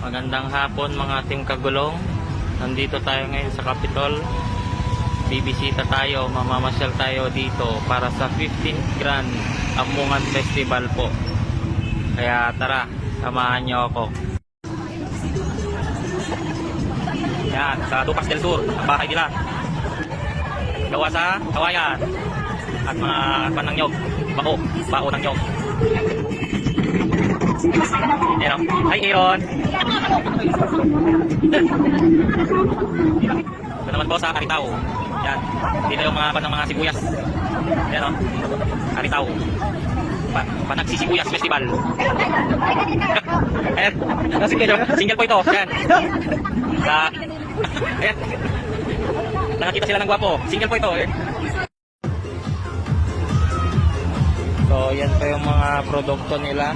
Magandang hapon mga team kagulong. Nandito tayo ngayon sa Capitol. Bibisita tayo, mamamasyal tayo dito para sa 15th Grand Ammungan Festival po. Kaya tara, samahan nyo ako. Yan, sa Dupas del Sur, ang bahay nila. Gawa sa kawayan at mga panang nyog, bao ng nyog. Ayan o. Hi, Aaron. Ito naman po sa Aritaw. Yan. Dito yung mga sibuyas. Ayan o. Aritaw. Panagsisibuyas Festival. Ayan. Single po ito. Ayan. Ayan. Nakakita sila ng gwapo. Single po ito. So, yan po yung mga produkto nila.